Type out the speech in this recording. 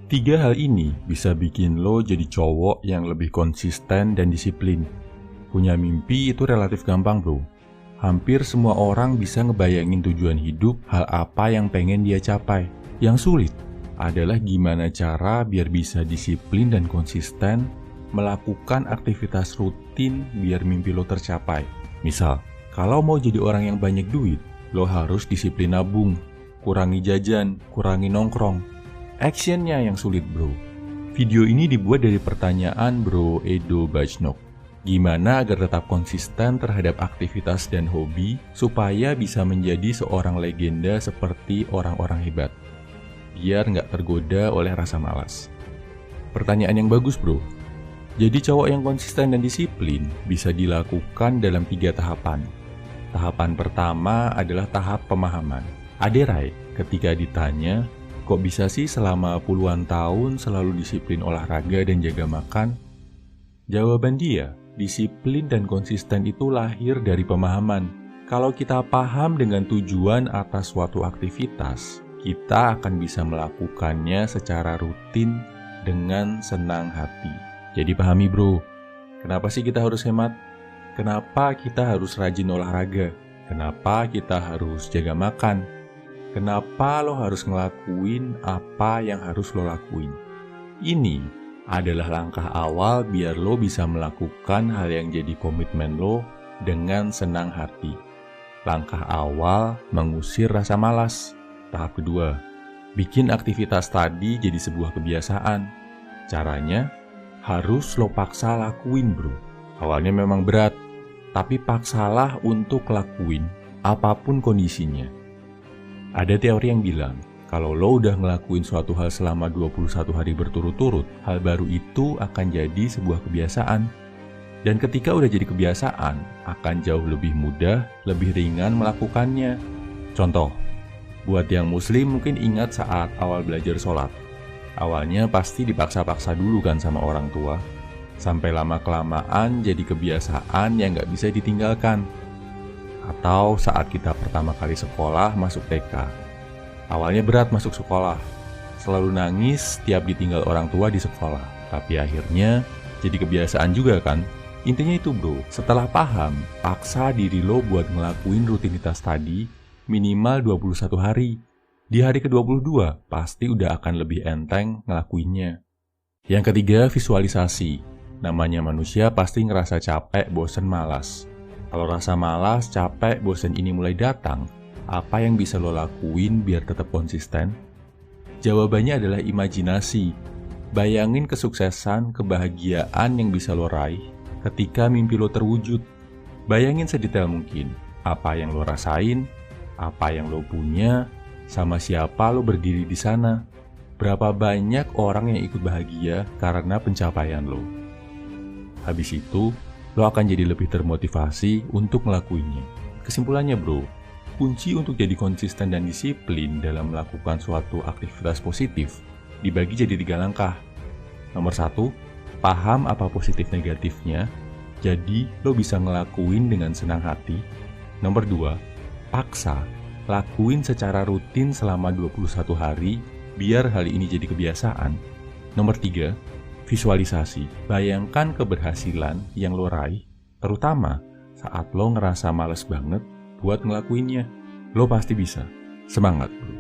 Tiga hal ini bisa bikin lo jadi cowok yang lebih konsisten dan disiplin. Punya mimpi itu relatif gampang bro. Hampir semua orang bisa ngebayangin tujuan hidup, hal apa yang pengen dia capai. Yang sulit adalah gimana cara biar bisa disiplin dan konsisten melakukan aktivitas rutin biar mimpi lo tercapai. Misal, kalau mau jadi orang yang banyak duit, lo harus disiplin nabung, kurangi jajan, kurangi nongkrong. Actionnya yang sulit bro. Video ini dibuat dari pertanyaan bro Edo Bajnok. Gimana agar tetap konsisten terhadap aktivitas dan hobi supaya bisa menjadi seorang legenda seperti orang-orang hebat, biar nggak tergoda oleh rasa malas. Pertanyaan yang bagus bro. Jadi cowok yang konsisten dan disiplin bisa dilakukan dalam 3 tahapan. Tahapan pertama adalah tahap pemahaman. Aderai ketika ditanya, kok bisa sih selama puluhan tahun selalu disiplin olahraga dan jaga makan? Jawaban dia, disiplin dan konsisten itu lahir dari pemahaman. Kalau kita paham dengan tujuan atas suatu aktivitas, kita akan bisa melakukannya secara rutin dengan senang hati. Jadi pahami bro, kenapa sih kita harus hemat? Kenapa kita harus rajin olahraga? Kenapa kita harus jaga makan? Kenapa lo harus ngelakuin apa yang harus lo lakuin? Ini adalah langkah awal biar lo bisa melakukan hal yang jadi komitmen lo dengan senang hati. Langkah awal mengusir rasa malas. Tahap kedua, bikin aktivitas tadi jadi sebuah kebiasaan. Caranya, harus lo paksa lakuin bro. Awalnya memang berat, tapi paksalah untuk lakuin apapun kondisinya. Ada teori yang bilang, kalau lo udah ngelakuin suatu hal selama 21 hari berturut-turut, hal baru itu akan jadi sebuah kebiasaan. Dan ketika udah jadi kebiasaan, akan jauh lebih mudah, lebih ringan melakukannya. Contoh, buat yang muslim mungkin ingat saat awal belajar sholat. Awalnya pasti dipaksa-paksa dulu kan sama orang tua. Sampai lama-kelamaan jadi kebiasaan yang gak bisa ditinggalkan. Atau saat kita pertama kali sekolah masuk TK. Awalnya berat masuk sekolah. Selalu nangis tiap ditinggal orang tua di sekolah. Tapi akhirnya jadi kebiasaan juga kan? Intinya itu bro, setelah paham, paksa diri lo buat ngelakuin rutinitas tadi minimal 21 hari. Di hari ke-22 pasti udah akan lebih enteng ngelakuinnya. Yang ketiga, visualisasi. Namanya manusia pasti ngerasa capek, bosen, malas. Kalau rasa malas, capek, bosen ini mulai datang, apa yang bisa lo lakuin biar tetap konsisten? Jawabannya adalah imajinasi. Bayangin kesuksesan, kebahagiaan yang bisa lo raih ketika mimpi lo terwujud. Bayangin sedetail mungkin apa yang lo rasain, apa yang lo punya, sama siapa lo berdiri di sana. Berapa banyak orang yang ikut bahagia karena pencapaian lo. Habis itu, lo akan jadi lebih termotivasi untuk ngelakuinnya. Kesimpulannya bro, kunci untuk jadi konsisten dan disiplin dalam melakukan suatu aktivitas positif dibagi jadi 3 langkah. Nomor 1, paham apa positif negatifnya, jadi lo bisa ngelakuin dengan senang hati. Nomor 2, paksa, lakuin secara rutin selama 21 hari, biar hal ini jadi kebiasaan. Nomor 3, visualisasi. Bayangkan keberhasilan yang lo raih, terutama saat lo ngerasa males banget buat ngelakuinnya. Lo pasti bisa. Semangat bro.